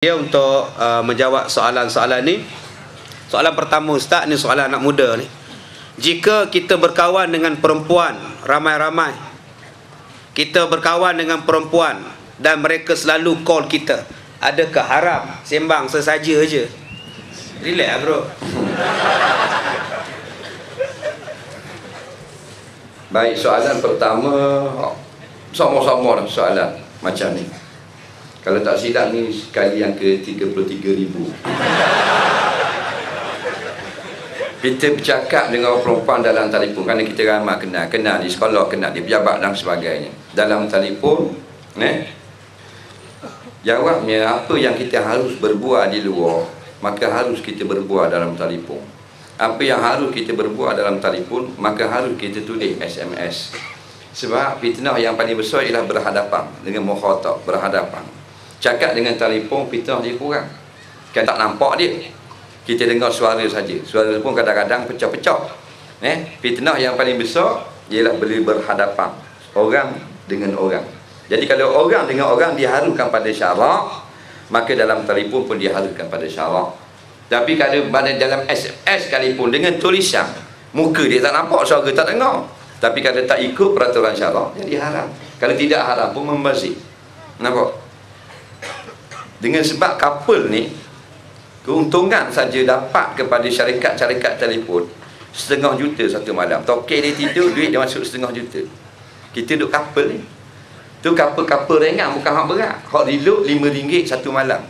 Dia untuk menjawab soalan-soalan ni. Soalan pertama Ustaz ni, soalan anak muda ni. Jika kita berkawan dengan perempuan ramai-ramai, kita berkawan dengan perempuan dan mereka selalu call kita, adakah haram sembang sesaja je? Relax bro. Baik, soalan pertama sama-sama soalan macam ni. Kalau tak silap ni sekali yang ke 33,000. Kita bercakap dengan orang perempuan dalam telefon, kerana kita ramai kenal di sekolah, kenal di pejabat dan sebagainya. Dalam telefon, jawabnya apa yang kita harus berbuat di luar, maka harus kita berbuat dalam telefon. Apa yang harus kita berbuat dalam telefon, maka harus kita tulis SMS. Sebab fitnah yang paling besar ialah berhadapan dengan mukhatab, berhadapan. Cakap dengan telefon, fitnah dia kurang. Kan tak nampak dia, kita dengar suara saja. Suara pun kadang-kadang pecah-pecah. Fitnah yang paling besar ialah boleh berhadapan orang dengan orang. Jadi kalau orang dengan orang diharukan pada syarak, maka dalam telefon pun diharukan pada syarak. Tapi kalau dalam SMS sekalipun dengan tulisan, muka dia tak nampak, suara tak dengar. Tapi kalau tak ikut peraturan syarak, jadi haram. Kalau tidak haram pun membazir. Nampak? Dengan sebab couple ni, keuntungan saja dapat kepada syarikat-syarikat telefon 1,5 juta satu malam. Tokek dia tidur, duit dia masuk 1,5 juta. Kita duduk couple ni, tu couple ringan, bukan hak berat. Hak reload RM5 satu malam.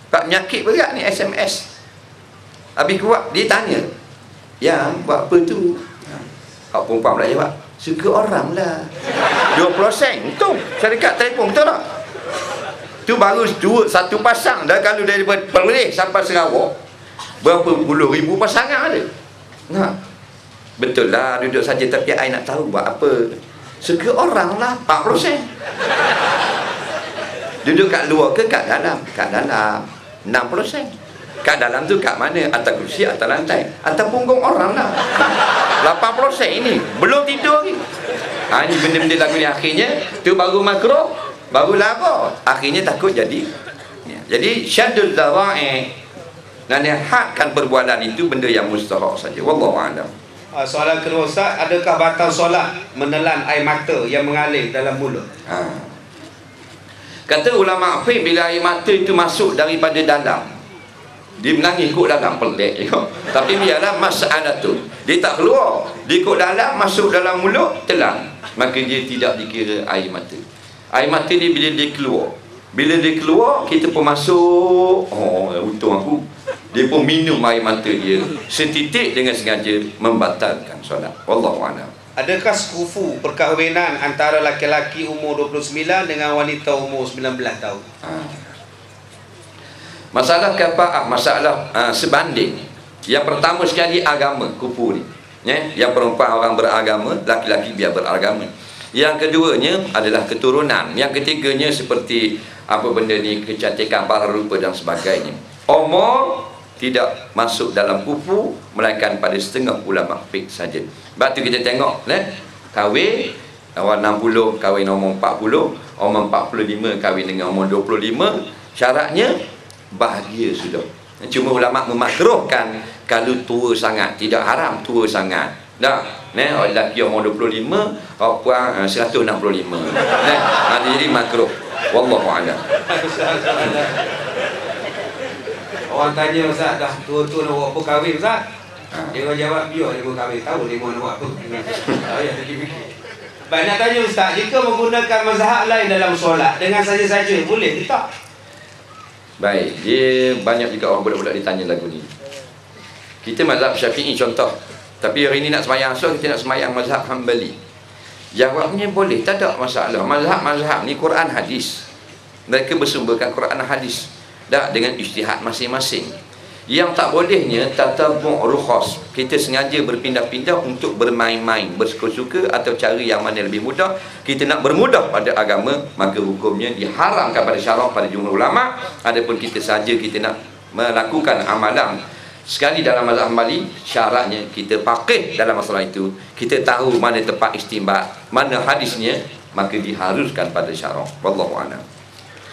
Pak penyakit berat ni SMS. Habis kuat, dia tanya, yang buat apa tu? Hak perempuan pula jawab, suka orang lah. 20% untung syarikat telefon, betul tak? Tu baru satu pasang. Dan kalau daripada Perlis sampai Sarawak, berapa puluh ribu pasangan ada. Betul lah, duduk saja. Tapi I nak tahu buat apa. Suka orang lah, 4%. Duduk kat luar ke kat dalam? Kat dalam 6%. Kat dalam tu kat mana? Atas kursi, atas lantai, atas punggung orang lah. 8% ini belum tidur lagi. Ini benda-benda lagu ni akhirnya tu baru makro, baru lara, akhirnya takut jadi. Jadi syaddul dhara'i, dan hadkan perbuatan itu benda yang mustahak saja. Wallahu a'lam. Soalan kedua Ustaz, adakah batal solat menelan air mata yang mengalir dalam mulut? Kata ulama fiqh, bila air mata itu masuk daripada dalam, dia menangis ikut dalam, pelik je. Tapi biarlah masalah tu, dia tak keluar, dia ikut dalam, masuk dalam mulut, telan, maka dia tidak dikira air mata. Air mata dia bila dia keluar, kita pun masuk, untung aku, dia pun minum air mata dia setitik dengan sengaja, membatalkan solat. Wallahu a'lam. Adakah sekufu perkahwinan antara laki-laki umur 29 dengan wanita umur 19 tahun? Masalah kafaah, masalah sebanding. Yang pertama sekali agama, kufu ni. Yang perempuan orang beragama, laki-laki biar beragama. Yang keduanya adalah keturunan. Yang ketiganya seperti apa benda ni, kecantikan, para rupa dan sebagainya. Umur tidak masuk dalam kufu, melainkan pada setengah ulama fiqh saja. Sebab tu kita tengok, kahwin awal 60, kahwin umur 40, umur 45 kahwin dengan umur 25, syaratnya bahagia sudah. Cuma ulama memakruhkan kalau tua sangat, tidak haram tua sangat. Orang lelaki umur 25, orang puan 165. Jadi makruh. Wallahu a'lam. Orang tanya Ustaz, dah tua-tua nak buat apa kahwin Ustaz? Dia jawab, biar dia buat kahwin, tahu dia mau nak buat apa. Baik, nak tanya Ustaz, jika menggunakan mazhab lain dalam solat dengan saja-saja, boleh ke tak? Baik, dia banyak juga orang budak-budak ditanya lagu ni. Kita mazhab Syafi'i contoh, tapi hari ni nak semayang asal, kita nak semayang mazhab Hanbali. Jawabnya boleh, tak ada masalah. Mazhab ni Quran hadis, mereka bersumberkan Quran hadis, tak dengan ijtihad masing-masing. Yang tak bolehnya tatabu' rukhas, kita sengaja berpindah-pindah untuk bermain-main, bersuka-suka atau cari yang mana lebih mudah. Kita nak bermudah pada agama, maka hukumnya diharamkan pada syarak pada jumhur ulama. Adapun kita saja kita nak melakukan amalan sekali dalam mazhab Hanbali, syaratnya kita faqih dalam masalah itu, kita tahu mana tempat istinbat, mana hadisnya, maka diharuskan pada syarak. Wallahu a'lam.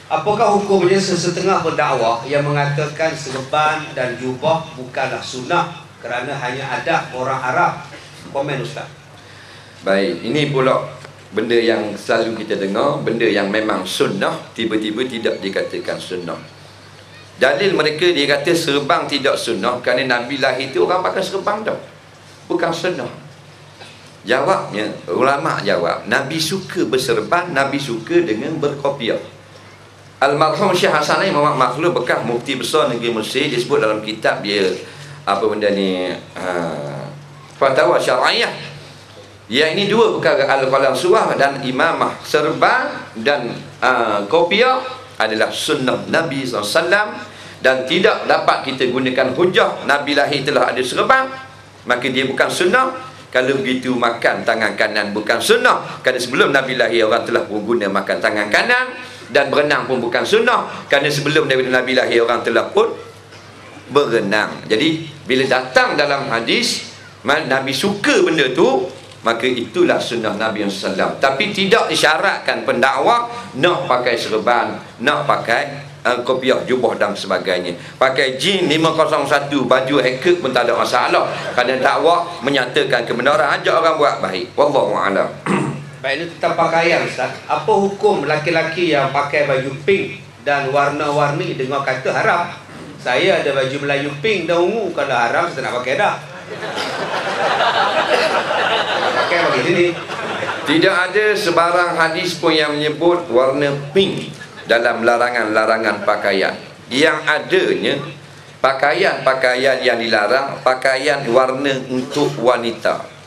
Apakah hukumnya sesetengah pendakwah yang mengatakan serban dan jubah bukanlah sunnah kerana hanya ada orang Arab? Komen Ustaz. Baik, ini pula benda yang selalu kita dengar, benda yang memang sunnah tiba-tiba tidak dikatakan sunnah. Dalil mereka dia kata serban tidak sunnah kerana Nabi lahir itu orang pakai serban dah, bukan sunnah. Jawabnya, ulama jawab, Nabi suka berserban, Nabi suka dengan berkopiah. Almarhum Syekh Hasanin Muhammad Makhluf bekas mufti besar negeri Mesir, dia sebut dalam kitab dia apa benda ni, Fatwa Syar'iyah. Yang ini dua perkara, al-qalam surah dan imamah, serban dan kopiah adalah sunnah Nabi SAW, dan tidak dapat kita gunakan hujah Nabi lahir telah ada serban maka dia bukan sunnah. Kalau begitu makan tangan kanan bukan sunnah, kerana sebelum Nabi lahir orang telah guna makan tangan kanan. Dan berenang pun bukan sunnah, kerana sebelum Nabi lahir orang telah pun berenang. Jadi bila datang dalam hadis Nabi suka benda tu, maka itulah sunnah Nabi SAW. Tapi tidak disyaratkan pendakwa nak pakai serban, nak pakai kopiah, jubah dan sebagainya. Pakai jin 501 baju hacker pun tak ada masalah, kerana dakwa menyatakan kebenaran, ajak orang buat baik. Wallahu a'lam. Baik, ini tentang pakaian Ustaz. Apa hukum laki-laki yang pakai baju pink dan warna-warni dengan kata haram? Saya ada baju Melayu pink dan ungu, kalau haram saya tak nak pakai dah. Pakai bagi sini. Tidak ada sebarang hadis pun yang menyebut warna pink dalam larangan-larangan pakaian. Yang adanya pakaian-pakaian yang dilarang, pakaian warna untuk wanita.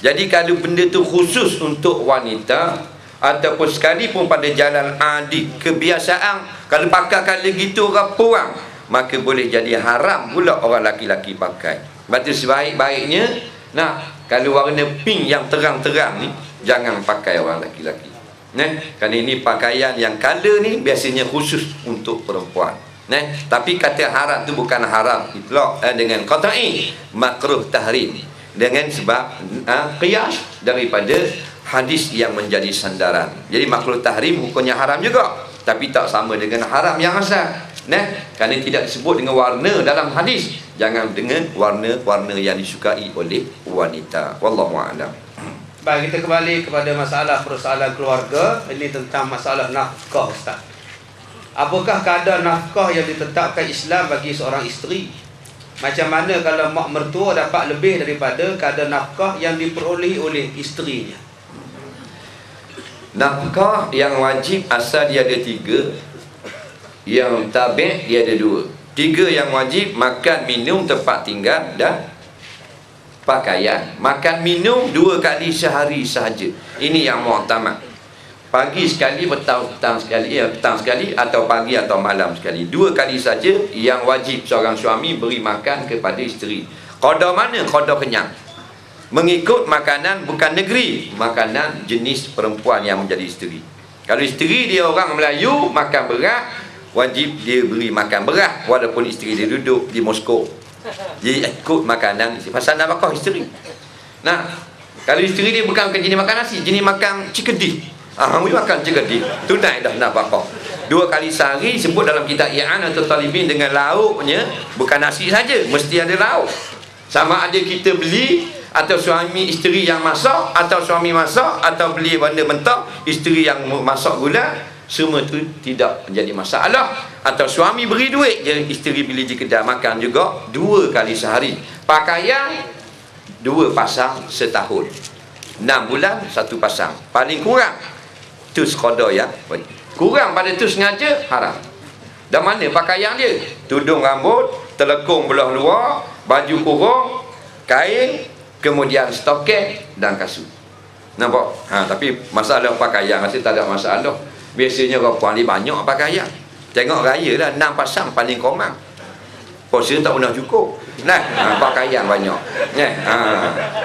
Jadi kalau benda tu khusus untuk wanita, ataupun sekalipun pada jalan adi, kebiasaan kalau pakai kalau gitu orang perang, maka boleh jadi haram pula orang laki-laki pakai. Sebab tu sebaik-baiknya, nah, kalau warna pink yang terang-terang ni jangan pakai orang laki-laki. Kerana ini pakaian yang color ni biasanya khusus untuk perempuan. Tapi kata haram tu bukan haram itlaq, dengan qat'i, makruh tahrim, dengan sebab qiyas daripada hadis yang menjadi sandaran. Jadi makruh tahrim hukumnya haram juga, tapi tak sama dengan haram yang asal. Kerana tidak disebut dengan warna dalam hadis. Jangan dengan warna-warna yang disukai oleh wanita. Wallahu a'lam. Baik, kita kembali kepada masalah persoalan keluarga. Ini tentang masalah nafkah Ustaz. Apakah kadar nafkah yang ditetapkan Islam bagi seorang isteri? Macam mana kalau mak mertua dapat lebih daripada kadar nafkah yang diperolehi oleh isterinya? Nafkah yang wajib asal dia ada 3, yang tabi' dia ada 2. 3 yang wajib: makan, minum, tempat tinggal dan pakaian. Makan minum 2 kali sehari sahaja. Ini yang mu'tamad. Pagi sekali, petang sekali, atau pagi atau malam sekali. 2 kali saja yang wajib seorang suami beri makan kepada isteri. Qadar mana? Qadar kenyang. Mengikut makanan bukan negeri, makanan jenis perempuan yang menjadi isteri. Kalau isteri dia orang Melayu, makan berat, wajib dia beri makan berat walaupun isteri dia duduk di Moskow. Dia ikut makanan pasal nafkah isteri. Nah, kalau isteri dia bukan jenis makan nasi, jenis makan cikedi, makan cikedi, tunai dah nafkah. 2 kali sehari sebut dalam kitab I'anatul Talibin dengan lauknya, bukan nasi saja, mesti ada lauk. Sama ada kita beli, atau suami isteri yang masak, atau suami masak, atau beli benda mentah, isteri yang masak gula, semua tu tidak menjadi masalah. Atau suami beri duit je, isteri beli di kedai makan juga 2 kali sehari. Pakaian 2 pasang setahun, 6 bulan 1 pasang. Paling kurang tu qadar ya. Kurang pada tu sengaja haram. Dan mana pakaian dia? Tudung rambut, telekung belah luar, baju kurung, kain, kemudian stoket dan kasut. Nampak? Tapi masalah pakaian masih tak ada masalah. Biasanya orang puan ni banyak pakaian. Tengok raya lah 6 pasang paling komang. Puasa tak pernah cukup. Pakaian banyak.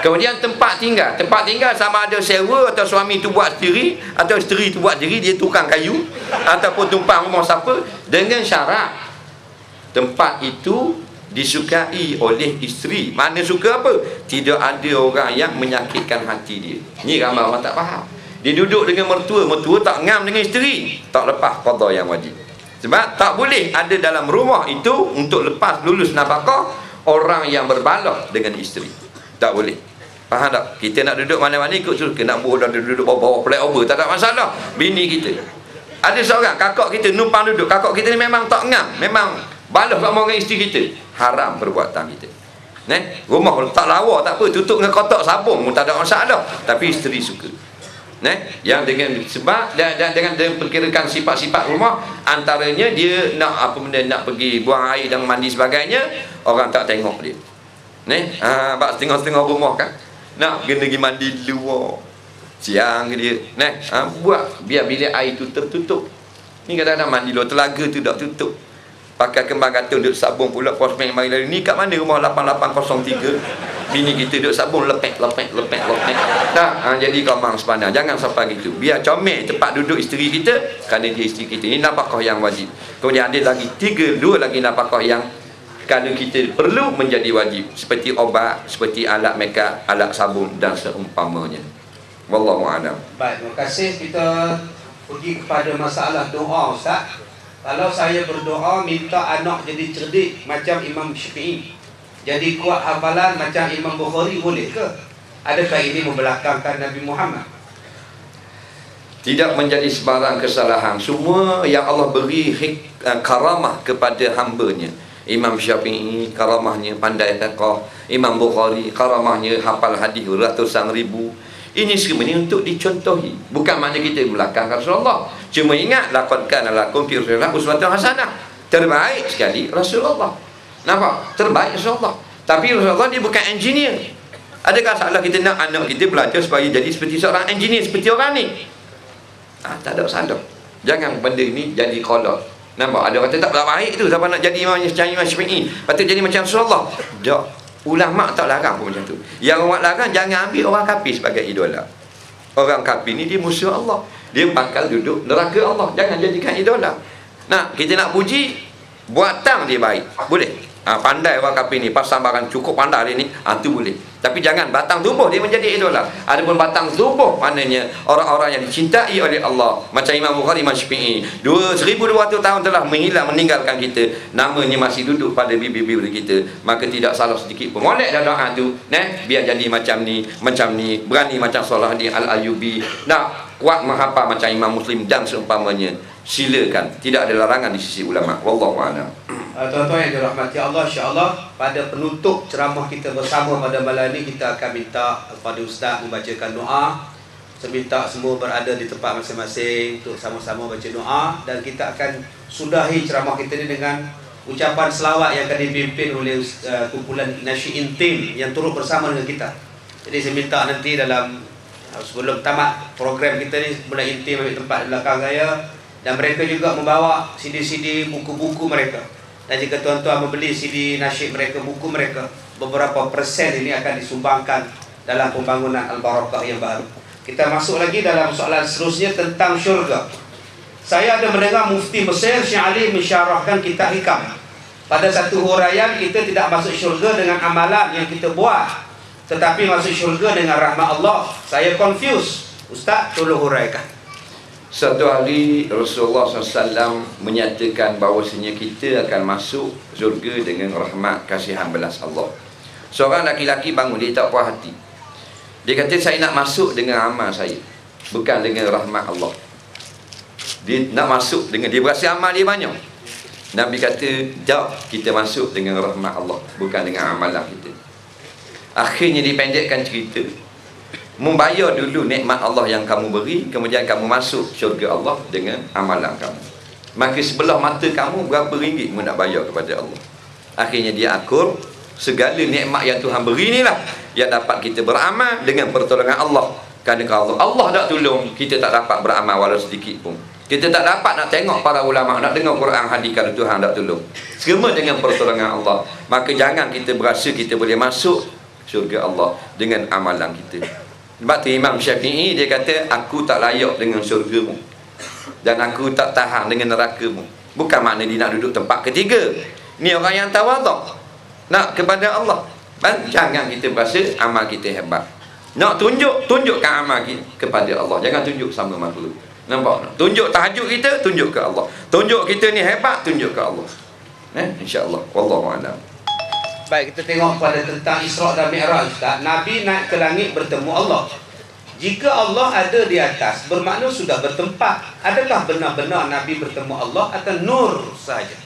Kemudian tempat tinggal. Tempat tinggal sama ada sewa atau suami tu buat sendiri, atau isteri tu buat sendiri, dia tukang kayu ataupun tumpang rumah siapa, dengan syarat tempat itu disukai oleh isteri. Mana suka apa? Tidak ada orang yang menyakitkan hati dia. Ni ramai orang tak faham. Dia duduk dengan mertua, mertua tak ngam dengan isteri, tak lepas qada yang wajib. Sebab tak boleh ada dalam rumah itu untuk lepas lulus nafkah orang yang berbalah dengan isteri. Tak boleh. Faham tak? Kita nak duduk mana-mana ikut suruh. Nak duduk bawah flyover, tak ada masalah. Bini kita. Ada seorang kakak kita numpang duduk. Kakak kita ni memang tak ngam. Memang balah sama dengan isteri kita. Haram perbuatan kita. Rumah tak lawa tak apa. Tutup dengan kotak sabun pun tak ada masalah. Tapi isteri suka. Yang dengan sebab dan dengan perkirakan sifat-sifat rumah, antaranya dia nak apa benda, nak pergi buang air dan mandi sebagainya, orang tak tengok dia. Bab setengah-setengah rumah kan nak kena pergi mandi luar siang dia. Buat biar bilik air tu tertutup. Ni kadang-kadang mandi luar telaga tu tak tutup. Pakai kembang gantung duduk sabun pula posmen mari lari. Ni kat mana rumah 8803? Bini kita duduk sabun lepek. Jadi kau mang sepandang. Jangan sampai gitu. Biar comel tempat duduk isteri kita, kerana dia isteri kita. Ini nafkah yang wajib. Kemudian ada lagi dua lagi nafkah yang kalau kita perlu menjadi wajib, seperti obat, seperti alat makeup, alat sabun dan seumpamanya. Wallahu a'lam. Baik, terima kasih. Kita pergi kepada masalah doa, Ustaz. Kalau saya berdoa minta anak jadi cerdik macam Imam Syafi'i, jadi kuat hafalan macam Imam Bukhari, boleh ke? Adakah ini membelakangkan Nabi Muhammad? Tidak menjadi sebarang kesalahan. Semua yang Allah beri karamah kepada hambanya. Imam Syafi'i karamahnya pandai fiqh, Imam Bukhari karamahnya hafal hadis ratusan ribu. Ini semuanya untuk dicontohi. Bukan makna kita belakangkan Rasulullah. Cuma ingat, laqad kana lakum fi Rasulillah uswatun hasanah. Terbaik sekali Rasulullah. Nampak? Terbaik Rasulullah. Tapi Rasulullah dia bukan engineer. Adakah salah kita nak anak kita belajar supaya jadi seperti seorang engineer, seperti orang ni? Tak ada salah. Jangan benda ni jadi kolot. Nampak? Ada kata tak baik tu, siapa nak jadi Imam Syafi'i, patut jadi macam Rasulullah. Tak. Ulama tak larang pun macam tu. Yang orang larang, jangan ambil orang kafir sebagai idola. Orang kafir ni dia musuh Allah. Dia bakal duduk neraka Allah. Jangan jadikan idola. Nah, kita nak puji, buatan dia baik. Boleh. Pandai orang kafir ni, pasang barang cukup pandai dia ni, tu boleh. Tapi jangan batang tubuh dia menjadi idola. Adapun batang tubuh maknanya orang-orang yang dicintai oleh Allah, macam Imam Bukhari, Imam Syafi'i, 1200 tahun telah menghilang, meninggalkan kita, namanya masih duduk pada bibir-bibir kita, maka tidak salah sedikit pun. Molek dah doa tu, biar jadi macam ni, berani macam Salahuddin Al-Ayyubi, nak kuat menghafal macam Imam Muslim dan seumpamanya. Silakan, tidak ada larangan di sisi ulama. Wallahu a'lam. Tuan-tuan yang dirahmati Allah, insya-Allah pada penutup ceramah kita bersama pada malam ini, kita akan minta kepada Ustaz membacakan doa. Saya minta semua berada di tempat masing-masing untuk sama-sama baca doa, dan kita akan sudahi ceramah kita ini dengan ucapan selawat yang akan dipimpin oleh kumpulan Nasyi'in Team yang turut bersama dengan kita. Jadi saya minta nanti dalam sebelum tamat program kita ni, kumpulan Team ambil tempat di belakang saya, dan mereka juga membawa CD-CD, buku-buku mereka. Dan jika tuan-tuan membeli CD nasyid mereka, buku mereka, beberapa persen ini akan disumbangkan dalam pembangunan Al-Barakah yang baru. Kita masuk lagi dalam soalan seterusnya tentang syurga. Saya ada mendengar Mufti Mesir Syekh Ali mensyarahkan kitab Hikam. Pada satu huraian, kita tidak masuk syurga dengan amalan yang kita buat, tetapi masuk syurga dengan rahmat Allah. Saya confused. Ustaz, tolong huraikan. Satu hari Rasulullah SAW menyatakan bahawasanya kita akan masuk syurga dengan rahmat kasihan belas Allah. Seorang laki-laki bangun, dia tak puas hati. Dia kata, saya nak masuk dengan amal saya, bukan dengan rahmat Allah. Dia nak masuk dengan, dia berasa amal dia banyak. Nabi kata, tak, kita masuk dengan rahmat Allah, bukan dengan amalan kita. Akhirnya dipendekkan cerita, membayar dulu nikmat Allah yang kamu beri, kemudian kamu masuk syurga Allah dengan amalan kamu. Maka sebelah mata kamu berapa ringgit kamu nak bayar kepada Allah. Akhirnya dia akur, segala nikmat yang Tuhan beri inilah yang dapat kita beramal dengan pertolongan Allah. Kerana kalau Allah tak tolong, kita tak dapat beramal walau sedikit pun. Kita tak dapat nak tengok para ulama, nak dengar Quran hadis kalau Tuhan tak tolong. Semua dengan pertolongan Allah. Maka jangan kita berasa kita boleh masuk syurga Allah dengan amalan kita. Sebab tu Imam Syafi'i dia kata, aku tak layak dengan syurgamu, dan aku tak tahan dengan nerakamu. Bukan makna dia nak duduk tempat ketiga. Ni orang yang tawaduk, nak kepada Allah. Dan jangan kita berasa amal kita hebat. Nak tunjukkan amal kita kepada Allah. Jangan tunjuk sama makhluk. Nampak? Tunjuk tahajud kita, tunjuk ke Allah. Tunjuk kita ni hebat, tunjuk ke Allah. InsyaAllah. Wallahu a'lam. Baik, kita tengok pada tentang Isra' dan Mi'raj, Ustaz. Nabi naik ke langit bertemu Allah. Jika Allah ada di atas, bermakna sudah bertempat. Adakah benar-benar Nabi bertemu Allah atau nur saja?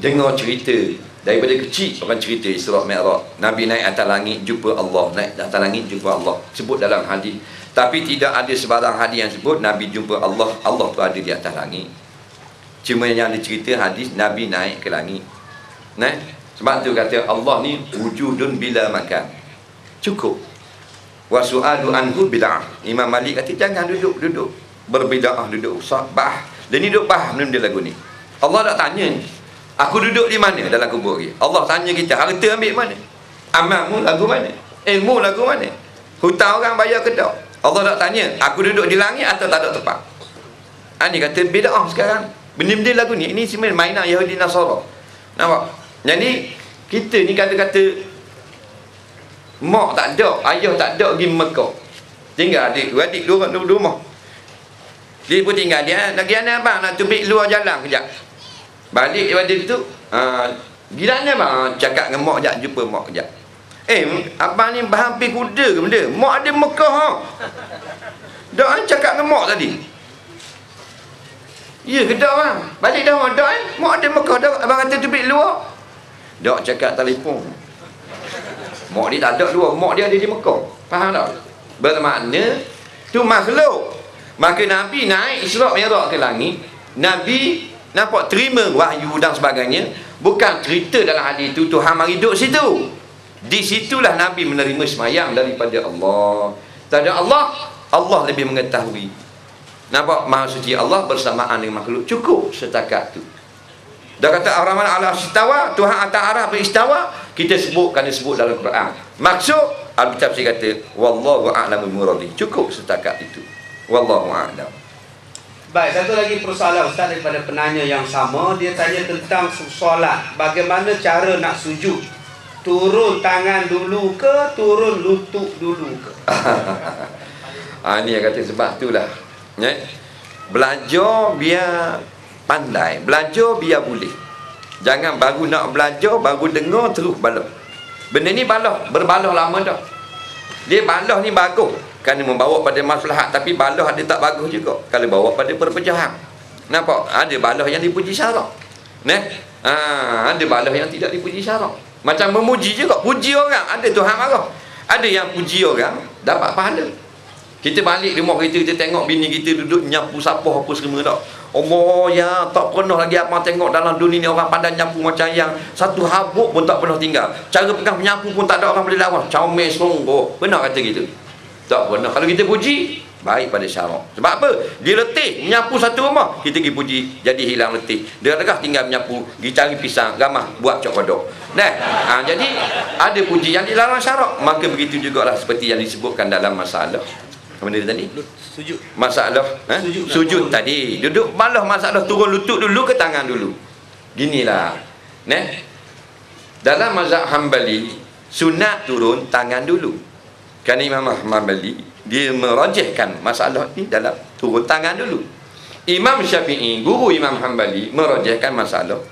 Dengar cerita daripada kecil, orang cerita Isra' Mi'raj. Nabi naik atas langit jumpa Allah, naik atas langit jumpa Allah. Sebut dalam hadis. Tapi tidak ada sebarang hadis yang sebut Nabi jumpa Allah, Allah tu ada di atas langit. Cuma yang ada cerita hadis Nabi naik ke langit. Sebab tu kata Allah ni wujudun bila makan. Cukup. Wa su'alu anhu bid'ah. Imam Malik kata jangan duduk berbid'ah, duduk sabah. Dia ni duduk faham benda lagu ni. Allah tak tanya aku duduk di mana dalam kubur dia. Allah tanya kita harta ambil mana? Amalmu lagu mana? Ilmu lagu mana? Hutang orang bayar ke tak? Allah tak tanya aku duduk di langit atau tak ada tempat. Ni kata bid'ah sekarang. Benda-benda lagu ni, ini sebenarnya mainan Yahudi Nasara. Nampak? Jadi kita ni kata-kata mak tak ada, ayah tak ada pergi Mekah. Tinggal adik dua orang duduk rumah. Dia pun tinggal dia, lagi anak abang nak tubik luar jalan kejap. Balik daripada tu, gila ni abang cakap dengan mak kejap, jumpa mak kejap. Abang ni hampir kuda ke benda? Mak ada Mekah ha. Dak cakap dengan mak tadi. Ya ke dak bang? Balik dah dak mak ada Mekah dak, abang kata tubik luar. Dak cakap telefon. Mak dia tak ada luar, mak dia ada di Mekah. Faham tak? Bermakna tu makhluk. Maka Nabi naik Isra' Mi'raj ke langit, Nabi nampak terima wahyu dan sebagainya. Bukan cerita dalam hadis itu Tuhan mari duduk situ. Di situlah Nabi menerima semayang daripada Allah. Tak ada Allah, Allah lebih mengetahui. Nampak Maha Suci Allah bersamaan dengan makhluk. Cukup setakat tu. Dah kata Ar-Rahman ala istawa, Tuhan atas arah beristawa, kita sebut kerana sebut dalam Quran. Maksud Al-Kitab saya kata wallahu a'lamul muradi. Cukup setakat itu. Wallahu a'lam. Baik, satu lagi persoalan Ustaz daripada penanya yang sama. Dia tanya tentang solat. Bagaimana cara nak sujud? Turun tangan dulu ke, turun lutut dulu ke? Ni yang kata sebab itulah. Belajar biar pandai, belajar biar boleh. Jangan baru nak belajar, baru dengar terus balah. Benda ni balah, berbalah lama dah. Dia balah ni bagus kerana membawa pada maslahat, tapi balah ada tak bagus juga kalau bawa pada perpecahan. Nampak? Ada balah yang dipuji syarak. Ada balah yang tidak dipuji syarak. Macam memuji juga, puji orang, ada Tuhan marah. Ada yang puji orang dapat pahala. Kita balik di rumah kita tengok bini kita duduk nyapu sapah apa semua tak. Allah ya, tak pernah lagi abang tengok dalam dunia ni orang pandai nyapu macam yang satu habuk pun tak pernah tinggal. Cara pegang menyapu pun tak ada orang boleh lawan. Comel sungguh. Benar kata gitu? Tak pernah. Kalau kita puji, baik pada syarak. Sebab apa? Dia letih menyapu satu rumah, kita pergi puji, jadi hilang letih. Dia dekah tinggal menyapu, pergi cari pisang, ramah buat cok kodok. Jadi ada puji yang dilarang syarak. Maka begitu jugalah seperti yang disebutkan dalam masalah. Apa dia tadi? Sujud. Masalah sujud tadi. Duduk malah masalah turun lutut dulu ke tangan dulu. Ginilah. Dalam mazhab Hambali, sunat turun tangan dulu. Kerana Imam Hambali dia merajihkan masalah ni dalam turun tangan dulu. Imam Syafi'i, guru Imam Hambali, merajihkan masalah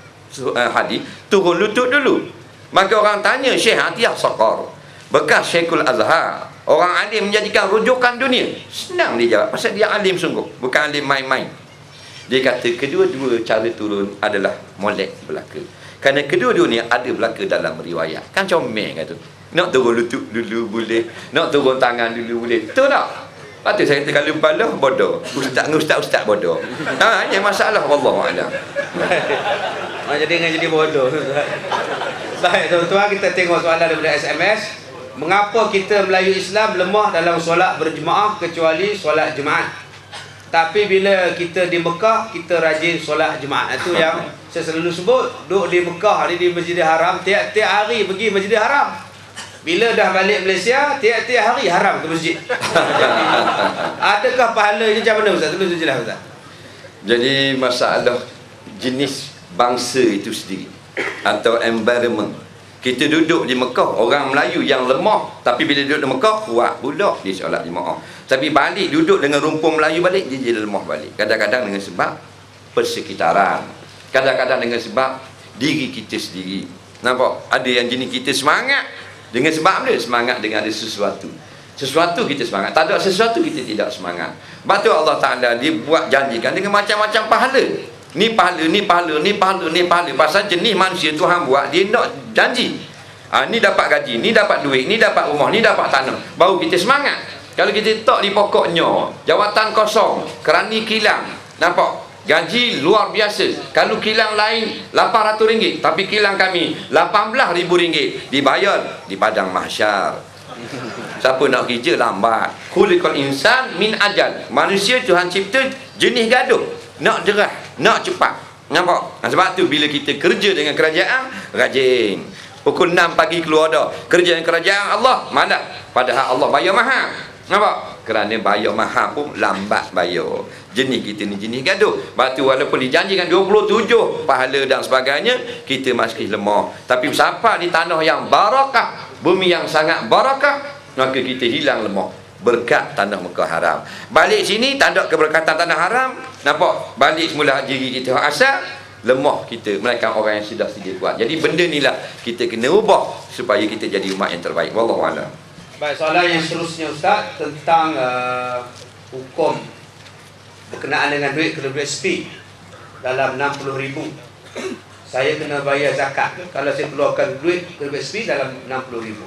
hadis turun lutut dulu. Maka orang tanya Syekh Atiyah Saqar, bekas Syekhul Azhar, orang alim menjadikan rujukan dunia. Senang dia jawab, pasal dia alim sungguh, bukan alim main-main. Dia kata kedua-dua cara turun adalah molek belaka. Kerana kedua-dua ni ada belaka dalam riwayat. Kan comel kata. Nak turun lutut dulu boleh, nak turun tangan dulu boleh. Betul tak? Lepas tu saya kata kalau balah bodoh. Ustaz bodoh. Hanya masalah wallahualam. Jadi bodoh. Baik tuan-tuan, kita tengok soalan daripada SMS. Mengapa kita Melayu Islam lemah dalam solat berjemaah kecuali solat Jumaat? Tapi bila kita di Mekah, kita rajin solat Jumaat. Itu yang saya selalu sebut. Duduk di Mekah, di Masjidil Haram, tiap-tiap hari pergi Masjidil Haram. Bila dah balik Malaysia, tiap-tiap hari haram ke masjid. Adakah pahalanya macam mana Ustaz? Tolong jelas Ustaz. Jadi masalah jenis bangsa itu sendiri atau environment Kita duduk di Mekah, orang Melayu yang lemah, tapi bila duduk di Mekah kuat pula dia solat jemaah. Tapi balik duduk dengan rumpun Melayu balik, dia jadi lemah balik. Kadang-kadang dengan sebab persekitaran, kadang-kadang dengan sebab diri kita sendiri. Nampak? Ada yang jenis kita semangat dengan sebab apa? Semangat dengan ada sesuatu. Sesuatu kita semangat, tak ada sesuatu kita tidak semangat. Sebab tu Allah Ta'ala dia buat janjikan dengan macam-macam pahala. Ni pahala, ni pahala, ni pahala, ni pahala. Pasal jenis manusia Tuhan buat, dia nak janji. Ni dapat gaji, ni dapat duit, ni dapat rumah, ni dapat tanah. Baru kita semangat. Kalau kita tak di pokoknya, jawatan kosong, kerani kilang. Nampak? Gaji luar biasa. Kalau kilang lain RM800, tapi kilang kami RM18,000 dibayar di padang mahsyar. Siapa nak kerja lambat. Khuliqal insan min ajal. Manusia Tuhan cipta jenis gaduh, nak derah, nak cepat. Nampak? Sebab tu bila kita kerja dengan kerajaan, rajin. Pukul 6 pagi keluar dah. Kerja dengan kerajaan Allah, malam. Padahal Allah bayar mahal. Nampak? Kerana bayar mahal pun lambat bayar. Jenis kita ni jenis gaduh. Sebab tu walaupun dijanjikan 27 pahala dan sebagainya, kita masih lemah. Tapi siapa di tanah yang barakah, bumi yang sangat barakah, maka kita hilang lemah berkat tanah Mekah haram. Balik sini tak ada keberkatan tanah haram. Nampak? Balik semula diri kita asal, lemah kita melainkan orang yang sudah sedia kuat. Jadi benda inilah kita kena ubah supaya kita jadi umat yang terbaik. Wallahu a'lam. Baik, soalan yang seterusnya Ustaz tentang hukum berkenaan dengan duit KWSP dalam 60,000. Saya kena bayar zakat kalau saya keluarkan duit KWSP dalam 60,000.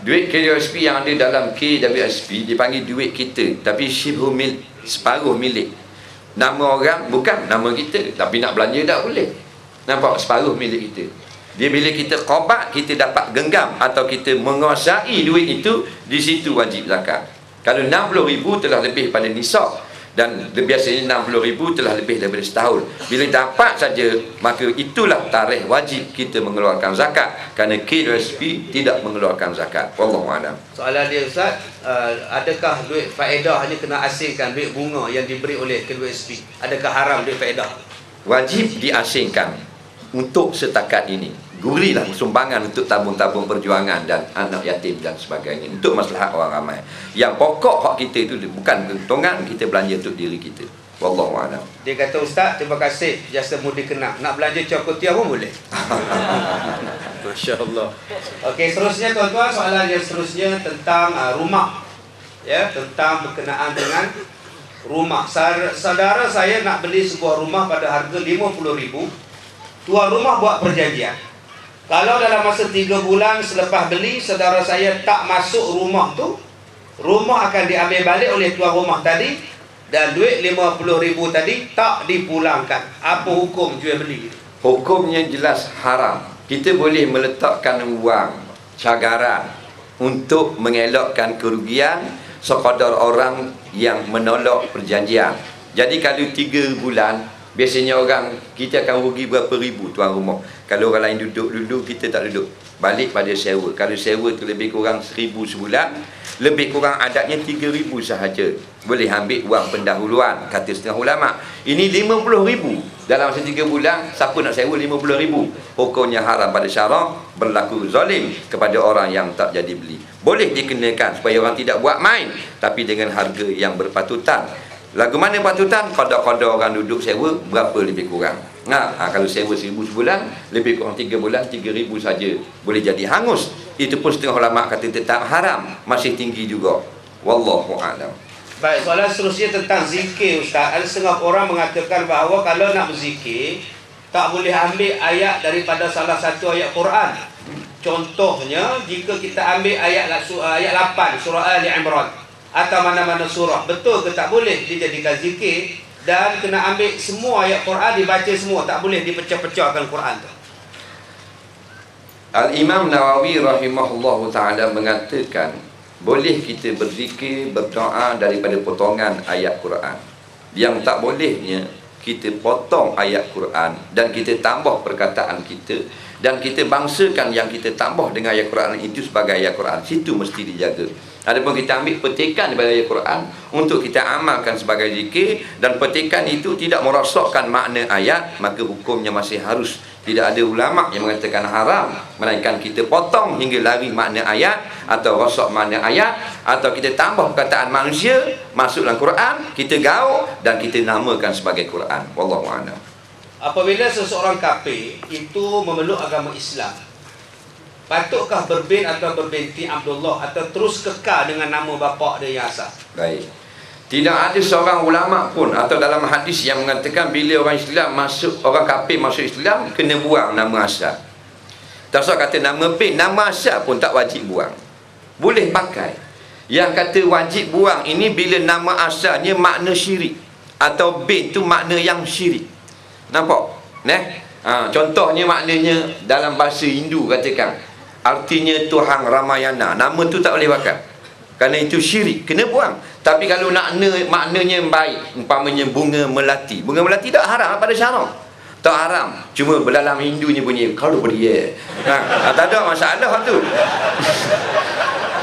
Duit KWSP yang ada dalam KWSP dipanggil duit kita, tapi separuh milik. Nama orang bukan nama kita, tapi nak belanja tak boleh. Nampak? Separuh milik kita. Dia bila kita qabat, kita dapat genggam atau kita menguasai duit itu, di situ wajib zakat. Kalau 60,000 telah lebih pada nisab, dan biasanya 60,000 telah lebih daripada setahun. Bila dapat saja, maka itulah tarikh wajib kita mengeluarkan zakat. Kerana KWSP tidak mengeluarkan zakat. Wallahu a'lam. Soalan dia Ustaz, adakah duit faedah hanya kena asingkan duit bunga yang diberi oleh KWSP? Adakah haram duit faedah? Wajib diasingkan untuk setakat ini. Gurilah sumbangan untuk tabung-tabung perjuangan dan anak yatim dan sebagainya, untuk maslahat orang ramai. Yang pokok hak kita itu bukan keuntungan, kita belanja untuk diri kita. Wallahu a'lam. Dia kata, Ustaz, terima kasih jasa mudi kenang. Nak belanja cokotia pun boleh. Masya-Allah. Okey, seterusnya tuan-tuan, soalan yang seterusnya tentang rumah. Ya, tentang berkenaan dengan rumah. Saudara saya nak beli sebuah rumah pada harga 50,000. Tuan rumah buat perjanjian. Kalau dalam masa 3 bulan selepas beli, saudara saya tak masuk rumah tu, rumah akan diambil balik oleh tuan rumah tadi, dan duit 50,000 tadi tak dipulangkan. Apa hukum jual beli? Hukumnya jelas haram. Kita boleh meletakkan wang cagaran untuk mengelakkan kerugian sekadar orang yang menolak perjanjian. Jadi kalau 3 bulan, biasanya orang kita akan rugi berapa ribu tuan rumah. Kalau orang lain duduk, kita tak duduk. Balik pada sewa. Kalau sewa tu lebih kurang 1,000 sebulan, lebih kurang adatnya 3,000 sahaja. Boleh ambil wang pendahuluan, kata setengah ulama. Ini 50,000 dalam masa 3 bulan. Siapa nak sewa 50,000? Hukumnya haram pada syarak, berlaku zalim kepada orang yang tak jadi beli. Boleh dikenakan supaya orang tidak buat main, tapi dengan harga yang berpatutan. Lagu mana patutan? Kadang-kadang orang duduk sewa berapa lebih kurang. Kalau sewa 1,000 sebulan, lebih kurang 3 bulan 3,000 saja. Boleh jadi hangus. Itu pun setengah ulama kata tetap haram, masih tinggi juga. Wallahu a'lam. Baik, soalan seterusnya tentang zikir Ustaz. Ada setengah orang mengatakan bahawa kalau nak berzikir, tak boleh ambil ayat daripada salah satu ayat Quran. Contohnya, jika kita ambil ayat 8 surah Ali Imran atau mana-mana surah, betul ke tak boleh dijadikan zikir? Dan kena ambil semua ayat Quran, dibaca semua, tak boleh dipecah-pecahkan Quran tu. Al-Imam Nawawi rahimahullahu ta'ala mengatakan, boleh kita berzikir, berdoa daripada potongan ayat Quran. Yang tak bolehnya, kita potong ayat Quran dan kita tambah perkataan kita, dan kita bangsakan yang kita tambah dengan ayat Quran itu sebagai ayat Quran. Situ mesti dijaga. Adapun kita ambil petikan daripada ayat Quran untuk kita amalkan sebagai zikir, dan petikan itu tidak merosakkan makna ayat, maka hukumnya masih harus. Tidak ada ulama yang mengatakan haram, melainkan kita potong hingga lari makna ayat atau rosak makna ayat, atau kita tambah perkataan manusia masuk dalam Quran, kita gaul dan kita namakan sebagai Quran. Wallahu a'lam. Apabila seseorang kafir itu memeluk agama Islam, patutkah berbin atau berbinti Abdullah, atau terus kekal dengan nama bapa dia yang asal? Baik. Tidak ada seorang ulama pun atau dalam hadis yang mengatakan bila orang Islam masuk, orang kafir masuk Islam, kena buang nama asal. Tak usah kata nama bin, nama asal pun tak wajib buang. Boleh pakai. Yang kata wajib buang ini bila nama asalnya makna syirik, atau bin tu makna yang syirik. Nampak? Contohnya maknanya dalam bahasa Hindu katakan, artinya Tuhan Ramayana, nama tu tak boleh pakai kerana itu syirik, kena buang. Tapi kalau maknanya baik, umpamanya bunga melati, bunga melati tak haram pada syarak, tak haram, cuma dalam Hindunya bunyi kalau dia tak ada masalah tu.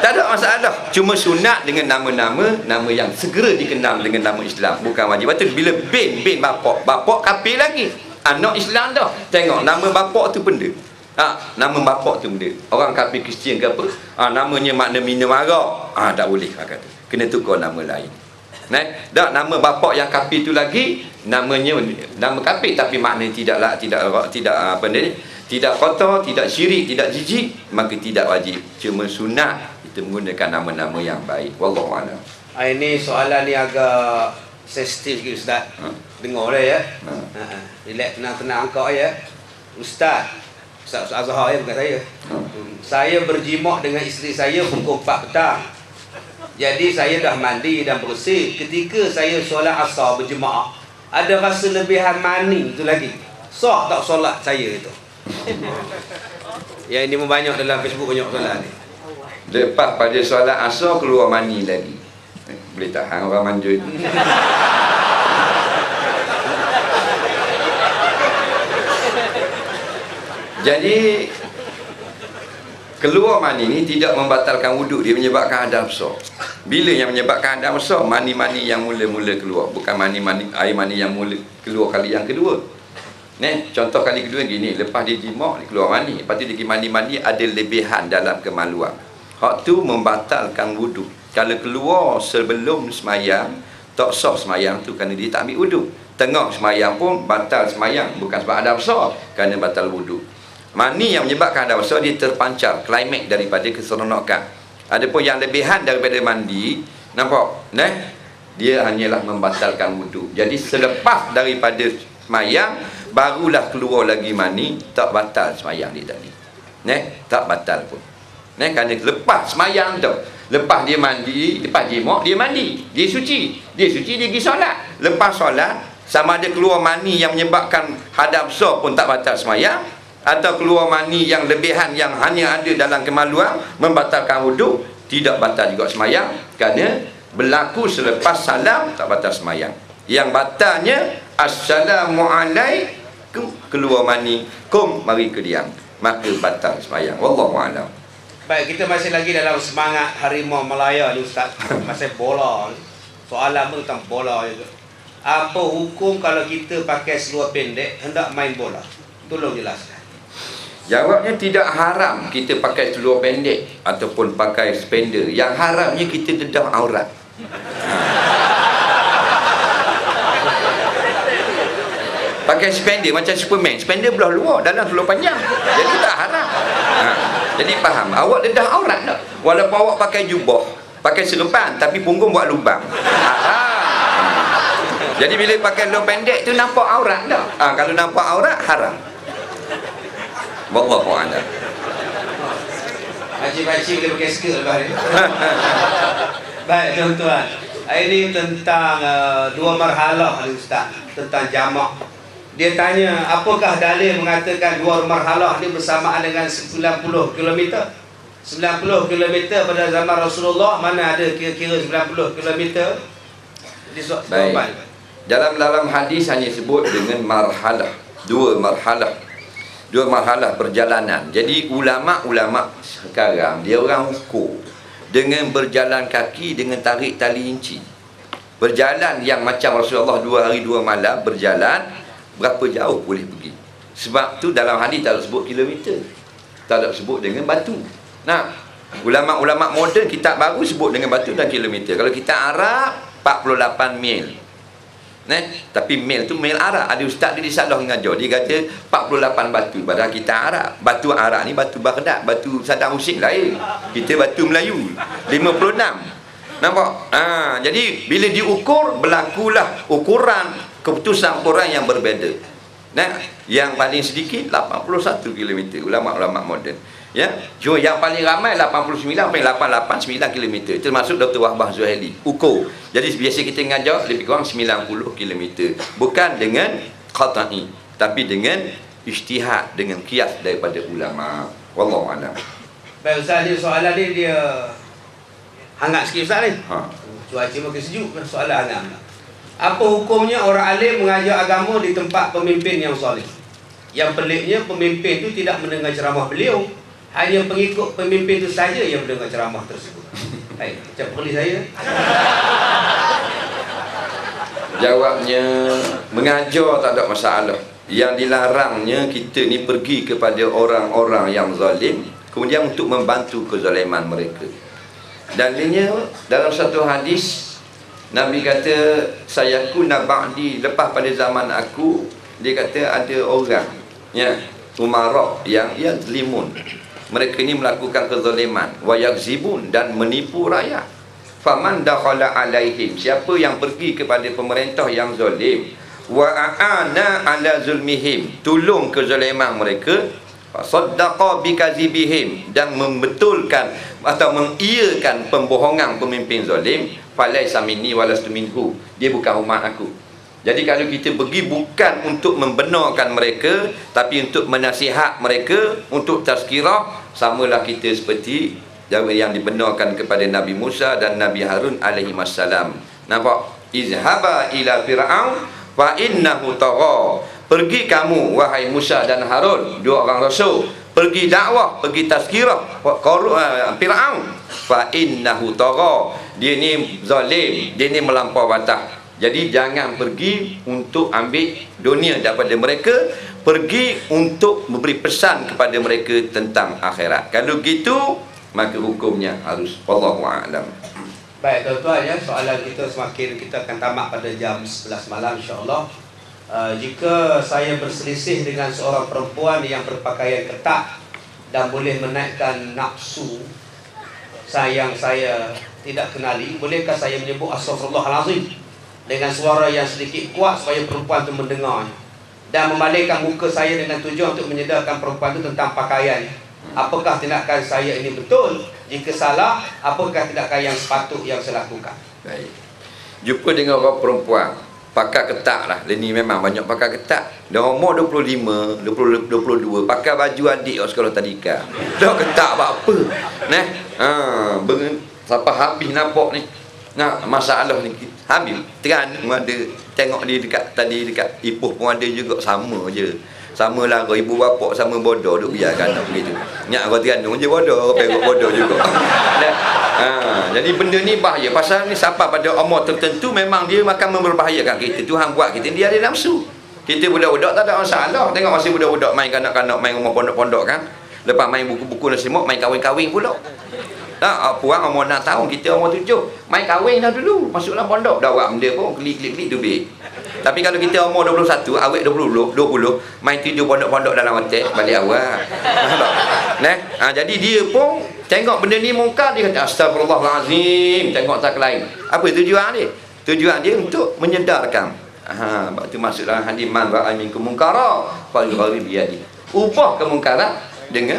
Tak ada masalah, cuma sunat dengan nama yang segera dikenal dengan nama Islam, bukan wajib. Betul bila bin bapak kafir lagi, anak Islam dah, tengok nama bapak tu benda. Nama bapak tu benda. Orang kafir Kristian ke apa, namanya makna minum arak, tak boleh kata. Kena tukar nama lain. Tak, nama bapak yang kafir tu lagi namanya nama kafir, tapi makna tidak apa ni, tidak kotor, tidak syirik, tidak jijik, maka tidak wajib. Cuma sunat kita menggunakan nama-nama yang baik. Wallahu a'lam. Ini soalan ni agak sensitif sikit Ustaz. Dengar dah ya. Relax, tenang angkat ya. Ustaz Azhar ya, bukan saya. Saya berjimak dengan isteri saya pukul 4 petang. Jadi saya dah mandi dan bersih. Ketika saya solat asar berjemaah, ada rasa lebihan mani itu lagi. Sah tak solat saya itu? Yang ini membanyak dalam Facebook, banyak soalan ni. Lepas pada solat asar keluar mani lagi. Boleh tahan orang manjut. Jadi keluar mani ni tidak membatalkan wuduk, dia menyebabkan hadas besar. Bila yang menyebabkan hadas besar? Mani-mani yang mula-mula keluar, bukan air mani yang mula keluar kali yang kedua. Contoh kali kedua gini, lepas dia jimak dia keluar mani, lepas tu dia pergi mandi-mandi, ada lebihan dalam kemaluan. Hak tu membatalkan wuduk. Kalau keluar sebelum semayang, tak sah semayang tu kerana dia tak ambil wuduk. Tengah semayang pun batal semayang, bukan sebab hadas besar, kerana batal wuduk. Mani yang menyebabkan hadas besar, dia terpancar klimaks daripada keseronokan. Adapun yang lebihan daripada mandi, nampak? Dia hanyalah membatalkan wuduk. Jadi selepas daripada semayang barulah keluar lagi mani, tak batal semayang dia tadi. Tak batal pun. Kerana lepas semayang tu, lepas dia mandi, lepas jimak dia mandi, dia suci, dia pergi solat. Lepas solat, sama ada keluar mani yang menyebabkan hadas besar pun tak batal semayang, atau keluar mani yang lebihan yang hanya ada dalam kemaluan membatalkan wuduk, tidak batal juga semayang, kerana berlaku selepas salam tak batal semayang. Yang batalnya assalamualaikum, keluar mani, kum mari ke diam, maka batal semayang. Wallahu a'lam. Baik, kita masih lagi dalam semangat Harimau Malaya ni Ustaz. Masih bola ni. Soalan pun tentang bola juga. Apa hukum kalau kita pakai seluar pendek hendak main bola? Tolong jelaskan. Jawabnya tidak haram kita pakai seluar pendek ataupun pakai spender. Yang haramnya kita dedah aurat. Pakai spender macam Superman, spender belah luar, dalam seluar panjang, jadi tak haram. Jadi faham, awak dedah aurat tak? Walaupun awak pakai jubah, pakai serban, tapi punggung buat lubang, haram. Jadi bila pakai seluar pendek tu nampak aurat tak? Kalau nampak aurat haram. Wallahu a'lam. Pakcik-pakcik boleh pakai skirt lepas ni. Baik tuan-tuan, ini tentang dua marhalah ni Ustaz, tentang jamak. Dia tanya, apakah dalil mengatakan dua marhalah ni bersamaan dengan 90 km? 90 km pada zaman Rasulullah, mana ada kira-kira 90 km? Baik. Dalam hadis hanya sebut dengan marhalah, dua marhalah perjalanan. Jadi ulama-ulama sekarang dia orang ukur, dengan berjalan kaki dengan tarik tali inci. Berjalan yang macam Rasulullah 2 hari 2 malam berjalan, berapa jauh boleh pergi. Sebab tu dalam hadis tak ada sebut kilometer, tak ada sebut dengan batu. Nah, ulama-ulama moden kitab baru sebut dengan batu dan kilometer. Kalau kita Arab 48 mil. Tapi mil tu mil Arab. Ada ustaz dia disalah mengajar, dia kata 48 batu. Padahal kita Arab, batu Arab ni batu Baghdad, batu Saddam Hussein lain. Kita batu Melayu 56. Nampak? Jadi bila diukur, berlakulah ukuran, keputusan ukuran yang berbeza. Yang paling sedikit 81 km ulama-ulama moden. Ya, yang paling ramai 89,889 km, termasuk Dr. Wahbah Zuhaili ukur. Jadi biasa kita mengajar lebih kurang 90 km, bukan dengan qata'i, tapi dengan ijtihad, dengan qiyas daripada ulama. Wallahu a'lam. Baik Ustaz, ni soalan dia hangat sikit Ustaz ni. Cuaca makin sejuk, soalan hangat. Apa hukumnya orang alim mengajar agama di tempat pemimpin yang soleh? Yang peliknya pemimpin tu tidak mendengar ceramah beliau, hanya pengikut pemimpin itu saja yang mendengar ceramah tersebut. Hai, macam polis saya. Jawabnya, mengajar tak ada masalah. Yang dilarangnya kita ni pergi kepada orang-orang yang zalim, kemudian untuk membantu kezaliman mereka. Dalilnya dalam satu hadis, Nabi kata, sayakuna ba'di, lepas pada zaman aku, dia kata ada orang, ya, umara yang zalimun. Mereka ini melakukan kezaliman, wa yakzibun, dan menipu rakyat. Faman dakhala alaihim, siapa yang pergi kepada pemerintah yang zalim, wa aana ala zulmihim, tolong kezaliman mereka, fasaddaqa bikazibihim, dan membetulkan atau mengiyakan pembohongan pemimpin zalim, falaisa minni walastu minhu, dia bukan umat aku. Jadi kalau kita pergi bukan untuk membenarkan mereka, tapi untuk menasihat mereka, untuk tazkirah, samalah kita seperti yang dibenarkan kepada Nabi Musa dan Nabi Harun alaihi wassalam. Nampak? Izhaba ila fir'aun fa innahu tagha. Pergi kamu wahai Musa dan Harun, dua orang rasul, pergi dakwah, pergi tazkirah Fir'aun, fa innahu tagha. Dia ni zalim, dia ni melampau batas. Jadi jangan pergi untuk ambil dunia daripada mereka, pergi untuk memberi pesan kepada mereka tentang akhirat. Kalau gitu, maka hukumnya harus wallahu a'lam. Baik tuan-tuan, ya, soalan kita semakin kita akan tamat pada jam 11 malam insya-Allah. Jika saya berselisih dengan seorang perempuan yang berpakaian ketat dan boleh menaikkan nafsu yang saya tidak kenali, bolehkah saya menyebut astaghfirullahalazim dengan suara yang sedikit kuat supaya perempuan itu mendengar, dan membalikkan muka saya dengan tujuan untuk menyedarkan perempuan itu tentang pakaian? Apakah tindakan saya ini betul? Jika salah, apakah tindakan yang sepatut yang saya lakukan? Baik. Jumpa dengan orang perempuan pakai ketat lah. Dia ni memang banyak pakai ketat. Dia umur 25, 22, pakai baju adik sekolah tadika. Dah ketat apa? Sampai habis nampak ni. Masalah ni habis terang ada, tengok dia dekat tadi dekat Ipoh pun ada juga, sama je. Sama lah kau ibu bapak sama bodoh duk biarkan nak begitu. Nyak kau tergantung je bodoh, perok bodoh juga. Jadi benda ni bahaya. Pasal ni siapa pada umur tertentu memang dia akan memberbahayakan kita. Tuhan buat kita, dia ada nafsu. Kita budak-budak tak ada masalah. Tengok masih budak-budak main kanak-kanak, main rumah pondok-pondok kan. Lepas main buku-buku nasi mok, main kahwin-kahwin pula. Puang umur 6 tahun, kita umur 7, main kahwin dah dulu, masuk dalam pondok dah buat benda pun klik-klik tu baik. Tapi kalau kita umur 21, awet 20, main tidur pondok-pondok dalam hotel, balik awal. Jadi dia pun tengok benda ni mungkar, dia kata astagfirullahalazim, tengok tak lain. Apa tujuan dia? Tujuan dia untuk menyedarkan. Sebab tu masuk dalam hadis man ra'a minkum munkara falyughayyir bi yadihi. Ubah kemungkaran dengan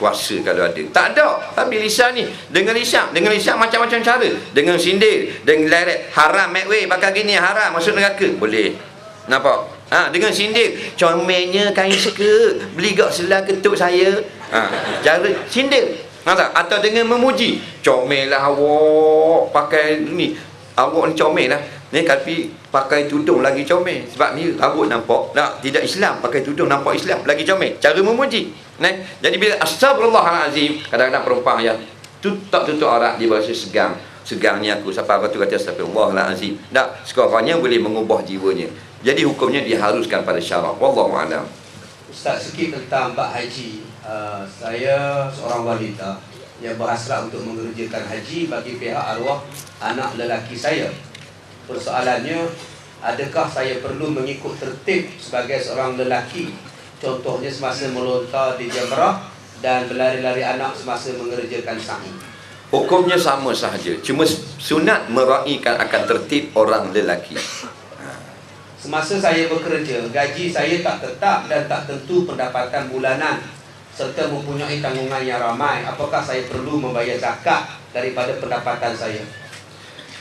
kuasa kalau ada. Tak ada. Tapi lisan ni dengan lisan macam-macam cara. Dengan sindir, dengan leret, haram make pakai gini haram, masuk neraka. Boleh. Nampak? Dengan sindir, comelnya kain skirt, beli gak selang ketuk saya. Cara sindir. Atau dengan memuji, comel lah awak pakai ni. Awak ni comel lah. Ni tapi pakai tudung lagi comel. Sebab ni rambut nampak tidak Islam, pakai tudung nampak Islam, lagi comel. Cara memuji. Jadi bila astagfirullahalazim, kadang-kadang perempuan yang tak tutup aurat dia berasa segang. Segangnya aku sampai aku tu kata astagfirullahalazim. Tak, sekurang-kurangnya boleh mengubah jiwanya. Jadi hukumnya diharuskan pada syarak. Wallahu a'lam. Ustaz, sikit tentang bab haji. Saya seorang wanita yang berhasrat untuk mengerjakan haji bagi pihak arwah anak lelaki saya. Persoalannya, adakah saya perlu mengikut tertib sebagai seorang lelaki? Contohnya semasa melontar di jamrah dan berlari-lari anak semasa mengerjakan sa'i. Hukumnya sama sahaja. Cuma sunat meraihkan akan tertib orang lelaki. Semasa saya bekerja, gaji saya tak tetap dan tak tentu pendapatan bulanan serta mempunyai tanggungan yang ramai. Apakah saya perlu membayar zakat daripada pendapatan saya?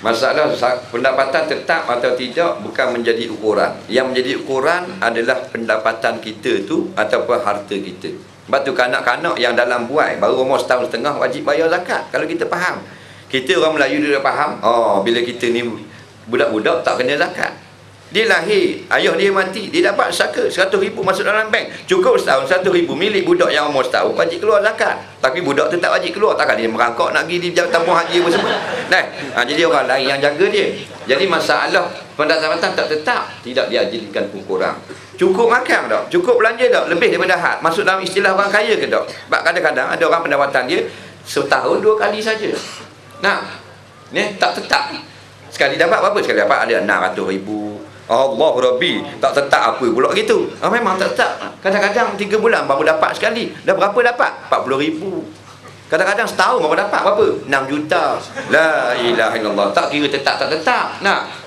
Masalah pendapatan tetap atau tidak bukan menjadi ukuran. Yang menjadi ukuran adalah pendapatan kita tu ataupun harta kita. Sebab tu kanak-kanak yang dalam buai baru umur setahun setengah wajib bayar zakat. Kalau kita faham. Kita orang Melayu dia dah faham. Bila kita ni budak-budak tak kena zakat. Dia lahir, ayah dia mati, dia dapat saka 100,000 masuk dalam bank. Cukup setahun 100,000 milik budak yang umur setahun wajib keluar zakat. Tapi budak tu tak wajib keluar. Takkan dia merangkak nak pergi di tabung haji apa semua. Jadi orang lain yang jaga dia. Jadi masalah pendapatan tak tetap tidak diajadikan ukuran. Cukup makan tak? Cukup belanja tak? Lebih daripada had. Masuk dalam istilah orang kaya ke tak? Sebab kadang-kadang ada orang pendapatan dia setahun 2 kali saja. Tak tetap. Sekali dapat berapa? Sekali dapat ada 600,000. Allah Rabbi, tak tetap apa pula gitu. Memang tak tetap. Kadang-kadang 3 bulan baru dapat sekali. Dah berapa dapat? 40,000. Kadang-kadang setahun baru dapat berapa? 6 juta. La ilaha illallah. Tak kira tetap tak tetap.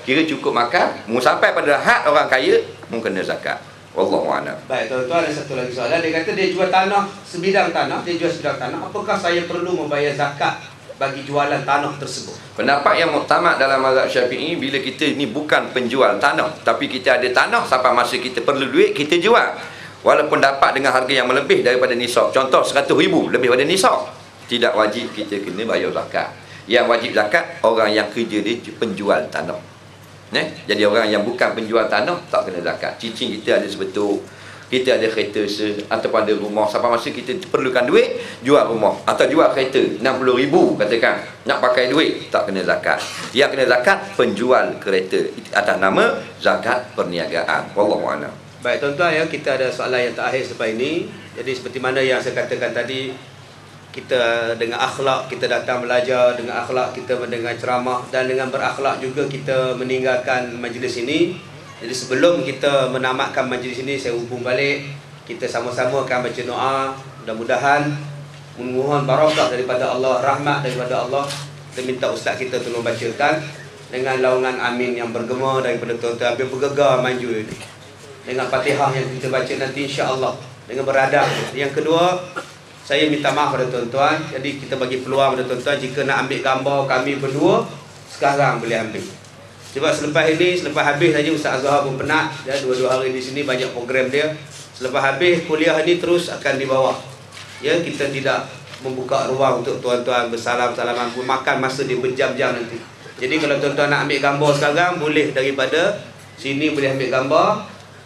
Kira cukup makan. Mu sampai pada had orang kaya, mu kena zakat. Wallahu a'lam. Baik, tuan-tuan, ada satu lagi soalan. Dia kata dia jual tanah, sebidang tanah, dia jual sebidang tanah. Apakah saya perlu membayar zakat bagi jualan tanah tersebut? Pendapat yang muktamad dalam mazhab Syafi'i, bila kita ni bukan penjual tanah, tapi kita ada tanah, sampai masa kita perlu duit, kita jual. Walaupun dapat dengan harga yang melebih daripada nisab. Contoh 100,000 lebih daripada nisab, tidak wajib kita kena bayar zakat. Yang wajib zakat orang yang kerja dia penjual tanah. Jadi orang yang bukan penjual tanah tak kena zakat. Cicing kita ada sebetul, kita ada kereta atau pada rumah, sampai masa kita perlukan duit, jual rumah atau jual kereta 60,000 katakan, nak pakai duit, tak kena zakat. Yang kena zakat penjual kereta atas nama zakat perniagaan. Wallahu a'lam. Baik, tuan-tuan, kita ada soalan yang terakhir selepas ini. Jadi seperti mana yang saya katakan tadi, kita dengan akhlak kita datang belajar, dengan akhlak kita mendengar ceramah, dan dengan berakhlak juga kita meninggalkan majlis ini. Jadi sebelum kita menamatkan majlis ini, saya hubung balik, kita sama-sama akan baca doa. Mudah-mudahan memohon barakah daripada Allah, rahmat daripada Allah. Kita minta ustaz kita tolong bacakan dengan laungan amin yang bergema daripada tuan-tuan, biar bergegar maju ini dengan Fatihah yang kita baca nanti, insya-Allah, dengan beradab. Yang kedua, saya minta maaf pada tuan-tuan. Jadi kita bagi peluang pada tuan-tuan, jika nak ambil gambar kami berdua, sekarang boleh ambil. Sebab selepas ini, selepas habis saja Ustaz Azhar pun penat. 2 hari di sini banyak program dia. Selepas habis kuliah ini terus akan di bawah. Kita tidak membuka ruang untuk tuan-tuan bersalam-salaman pun, makan masa dia berjam-jam nanti. Jadi kalau tuan-tuan nak ambil gambar sekarang, boleh daripada sini boleh ambil gambar.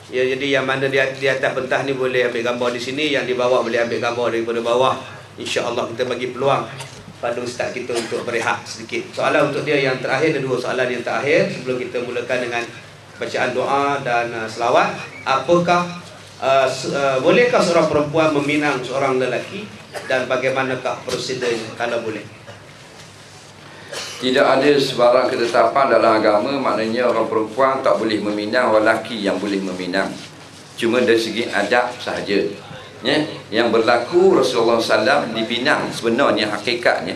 Jadi yang mana di atas pentas ni boleh ambil gambar di sini, yang di bawah boleh ambil gambar daripada bawah. Insya-Allah kita bagi peluang pada ustaz kita untuk berehat sedikit. Soalan untuk dia yang terakhir, ada 2 soalan yang terakhir sebelum kita mulakan dengan bacaan doa dan selawat. Apakah bolehkah seorang perempuan meminang seorang lelaki, dan bagaimanakah prosedurnya kalau boleh? Tidak ada sebarang ketetapan dalam agama, maknanya orang perempuan tak boleh meminang, orang lelaki yang boleh meminang. Cuma dari segi adab sahaja. Yang berlaku Rasulullah SAW dipinang sebenarnya hakikatnya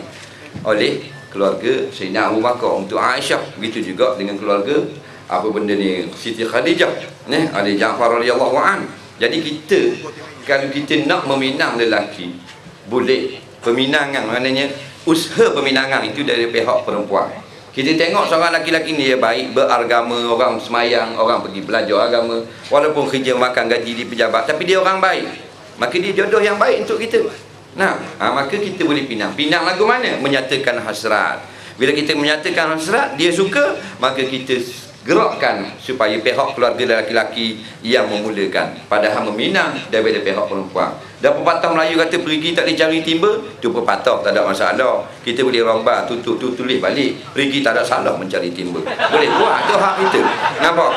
oleh keluarga Sayyidina Abu Bakar untuk Aisyah. Begitu juga dengan keluarga apa benda ni, Siti Khadijah, Ali Ja'far radhiyallahu an. Jadi kita kalau kita nak meminang lelaki, boleh. Peminangan maknanya usaha peminangan itu dari pihak perempuan. Kita tengok seorang lelaki-lelaki ni dia baik, beragama, orang semayang, orang pergi belajar agama, walaupun kerja makan gaji di pejabat, tapi dia orang baik, maka dia jodoh yang baik untuk kita. Maka kita boleh pinang. Pinang lagu mana? Menyatakan hasrat. Bila kita menyatakan hasrat, dia suka, maka kita gerakkan supaya pihak keluarga lelaki yang memulakan, padahal meminang daripada pihak perempuan. Dan pepatah Melayu kata pergi tak boleh cari timba, tu pepatah tak ada masalah. Kita boleh romba tulis balik, pergi tak ada salah mencari timba. Boleh buat, tu hak kita. Nampak?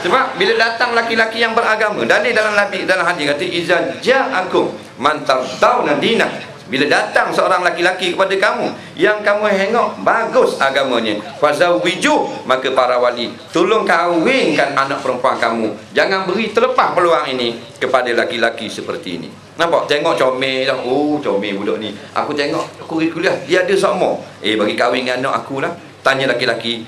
Sebab bila datang laki-laki yang beragama, dalil dalam hadis kata iza ja'akum man tardawna dinah. Bila datang seorang laki-laki kepada kamu yang kamu hengok bagus agamanya, fazawwiju, maka para wali tolong kahwinkan anak perempuan kamu. Jangan beri terlepas peluang ini kepada laki-laki seperti ini. Nampak? Tengok comel dah. Oh, comel budak ni. Aku tengok kuliah dia ada sama. Bagi kahwin dengan anak aku lah. Tanya laki-laki,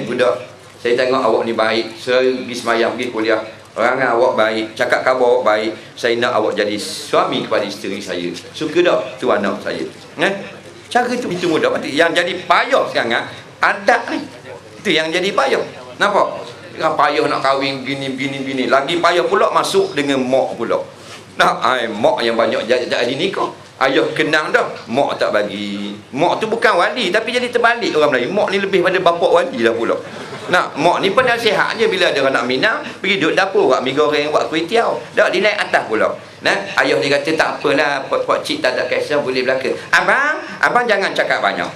budak, saya tengok awak ni baik. Saya pergi semayang, pergi kuliah. Orang awak baik, cakap khabar awak baik. Saya nak awak jadi suami kepada isteri saya. Suka tak? Tu anak saya. Cara tu itu mudah. Yang jadi payah sekarang adat ni. Itu yang jadi payah. Nampak? Payah nak kahwin begini. Lagi payah pula masuk dengan mak pula. Mak yang banyak jadi nikah. Ayah kenang dah, mak tak bagi. Mak tu bukan wali, tapi jadi terbalik orang Melayu. Mak ni lebih pada bapak wali dah pula. Mak ni pun nasihat je bila ada orang nak minang, pergi duduk dapur buat mi goreng, buat kuih tiaw. Dak dia naik atas pula. Ayah dia kata tak apalah, pak cik tak ada kisah boleh belaka. Abang jangan cakap banyak.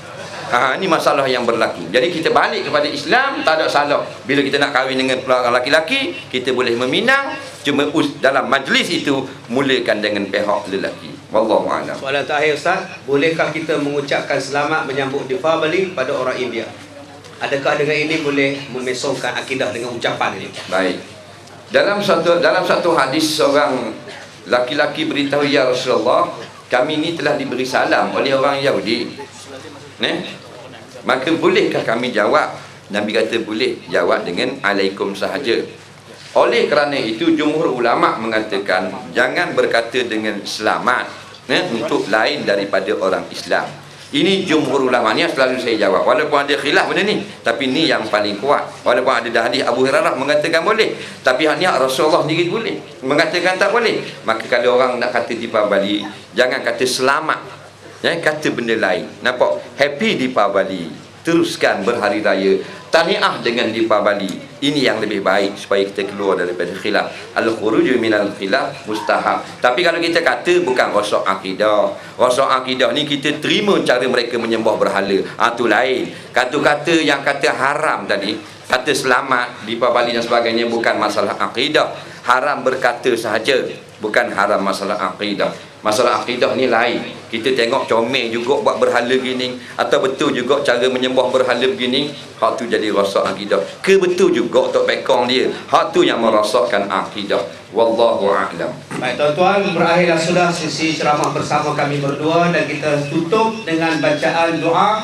Ini masalah yang berlaku. Jadi kita balik kepada Islam, tak ada salah. Bila kita nak kahwin dengan pelanggan laki-laki, kita boleh meminang. Cuma dalam majlis itu mulakan dengan pihak lelaki. Wallahu a'lam. Soalan terakhir Ustaz, bolehkah kita mengucapkan selamat menyambut Deepavali pada orang India? Adakah dengan ini boleh memesongkan akidah dengan ucapan ini? Baik. Dalam satu hadis seorang laki-laki beritahu, ya Rasulullah, kami ini telah diberi salam oleh orang Yahudi. Maka bolehkah kami jawab? Nabi kata boleh, jawab dengan alaikum sahaja. Oleh kerana itu jumhur ulama mengatakan jangan berkata dengan selamat untuk lain daripada orang Islam. Ini jumhur ulama ni selalu saya jawab. Walaupun ada khilaf benda ni, tapi ni yang paling kuat. Walaupun ada hadis Abu Hurairah mengatakan boleh, tapi hanya Rasulullah sendiri boleh mengatakan tak boleh. Maka kalau orang nak kata Deepavali, jangan kata selamat, kata benda lain. Nampak? Happy Deepavali. Teruskan berhari raya, tahniah dengan Deepavali. Ini yang lebih baik supaya kita keluar daripada khilaf. Al-khuruju minal khilaf mustahab. Tapi kalau kita kata bukan rosak akidah. Rosak akidah ni kita terima cara mereka menyembah berhala. Tu lain. Kata-kata yang kata haram tadi, kata selamat, Deepavali dan sebagainya bukan masalah akidah. Haram berkata sahaja, bukan haram masalah akidah. Masalah akidah ni lain. Kita tengok comel juga buat berhala gini, atau betul juga cara menyembah berhala begini, hak tu jadi rosak akidah. Ke betul juga Tok Bekong dia, hak tu yang merosakkan akidah. Wallahu a'lam. Baik tuan-tuan, berakhirlah sudah sesi ceramah bersama kami berdua, dan kita tutup dengan bacaan doa